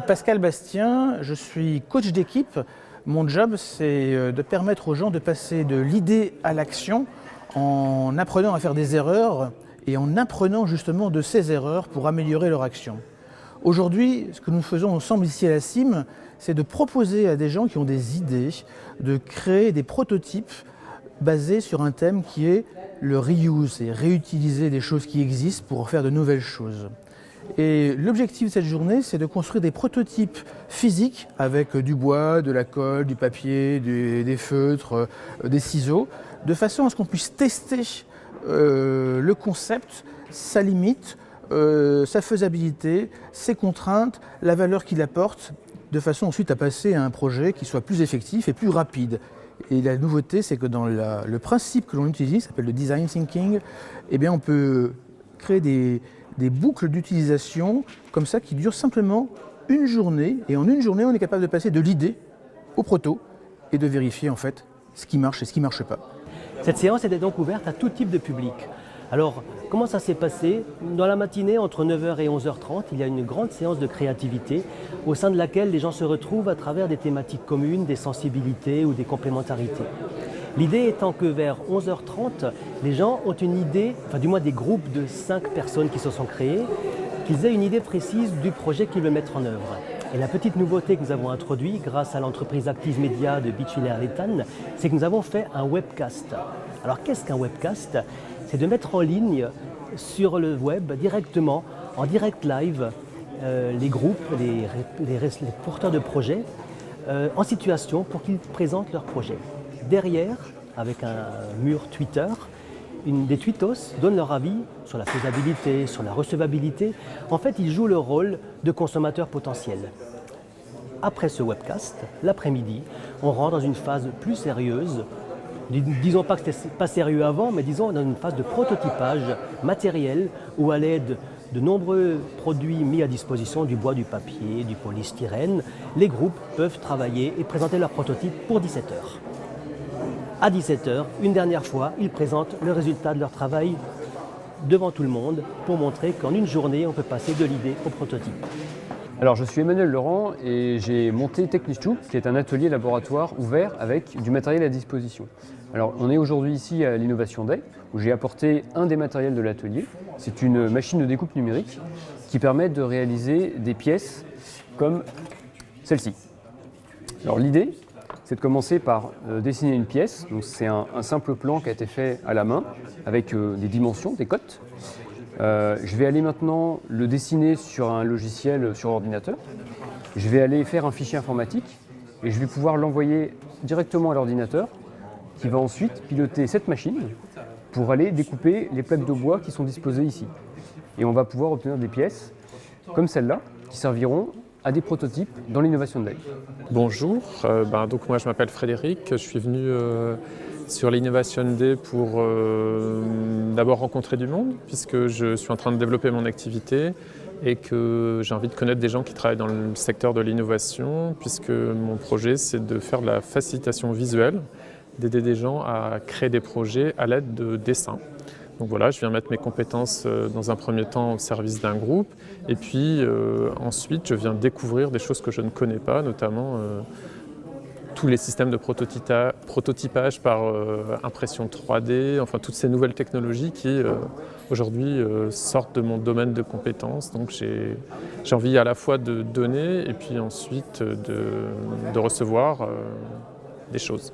Pascal Bastien, je suis coach d'équipe. Mon job, c'est de permettre aux gens de passer de l'idée à l'action en apprenant à faire des erreurs et en apprenant justement de ces erreurs pour améliorer leur action. Aujourd'hui, ce que nous faisons ensemble ici à la CIM, c'est de proposer à des gens qui ont des idées de créer des prototypes basés sur un thème qui est le reuse, et réutiliser des choses qui existent pour faire de nouvelles choses. Et l'objectif de cette journée, c'est de construire des prototypes physiques avec du bois, de la colle, du papier, des feutres, des ciseaux, de façon à ce qu'on puisse tester le concept, sa limite, sa faisabilité, ses contraintes, la valeur qu'il apporte, de façon ensuite à passer à un projet qui soit plus effectif et plus rapide. Et la nouveauté, c'est que dans le principe que l'on utilise, qui s'appelle le design thinking, eh bien on peut créer des boucles d'utilisation comme ça qui durent simplement une journée. Et en une journée, on est capable de passer de l'idée au proto et de vérifier en fait ce qui marche et ce qui ne marche pas. Cette séance était donc ouverte à tout type de public. Alors, comment ça s'est passé? Dans la matinée, entre 9h et 11h30, il y a une grande séance de créativité au sein de laquelle les gens se retrouvent à travers des thématiques communes, des sensibilités ou des complémentarités. L'idée étant que vers 11h30, les gens ont une idée, enfin du moins des groupes de 5 personnes qui se sont créés, qu'ils aient une idée précise du projet qu'ils veulent mettre en œuvre. Et la petite nouveauté que nous avons introduite grâce à l'entreprise Active Media de Beachville-Ethan, c'est que nous avons fait un webcast. Alors qu'est-ce qu'un webcast? C'est de mettre en ligne sur le web directement, en direct live, les groupes, les porteurs de projets en situation pour qu'ils présentent leur projet. Derrière, avec un mur Twitter, des tweetos donnent leur avis sur la faisabilité, sur la recevabilité. En fait, ils jouent le rôle de consommateurs potentiels. Après ce webcast, l'après-midi, on rentre dans une phase plus sérieuse. Disons pas que c'était pas sérieux avant, mais disons dans une phase de prototypage matériel où à l'aide de nombreux produits mis à disposition, du bois, du papier, du polystyrène, les groupes peuvent travailler et présenter leur prototype pour 17h. À 17h, une dernière fois, ils présentent le résultat de leur travail devant tout le monde pour montrer qu'en une journée, on peut passer de l'idée au prototype. Alors je suis Emmanuel Laurent et j'ai monté Technichtoup, qui est un atelier laboratoire ouvert avec du matériel à disposition. Alors on est aujourd'hui ici à l'Innovation Day, où j'ai apporté un des matériels de l'atelier. C'est une machine de découpe numérique qui permet de réaliser des pièces comme celle-ci. Alors l'idée, c'est de commencer par dessiner une pièce. Donc c'est un simple plan qui a été fait à la main avec des dimensions, des cotes. Je vais aller maintenant le dessiner sur un logiciel sur ordinateur. Je vais aller faire un fichier informatique et je vais pouvoir l'envoyer directement à l'ordinateur qui va ensuite piloter cette machine pour aller découper les plaques de bois qui sont disposées ici. Et on va pouvoir obtenir des pièces comme celle-là qui serviront à des prototypes dans l'Innovation Day. Bonjour, donc moi je m'appelle Frédéric, je suis venu sur l'Innovation Day pour d'abord rencontrer du monde puisque je suis en train de développer mon activité et que j'ai envie de connaître des gens qui travaillent dans le secteur de l'innovation puisque mon projet c'est de faire de la facilitation visuelle, d'aider des gens à créer des projets à l'aide de dessins. Donc voilà, je viens mettre mes compétences dans un premier temps au service d'un groupe et puis ensuite je viens découvrir des choses que je ne connais pas, notamment tous les systèmes de prototypage par impression 3D, enfin toutes ces nouvelles technologies qui aujourd'hui sortent de mon domaine de compétences. Donc j'ai envie à la fois de donner et puis ensuite de recevoir des choses.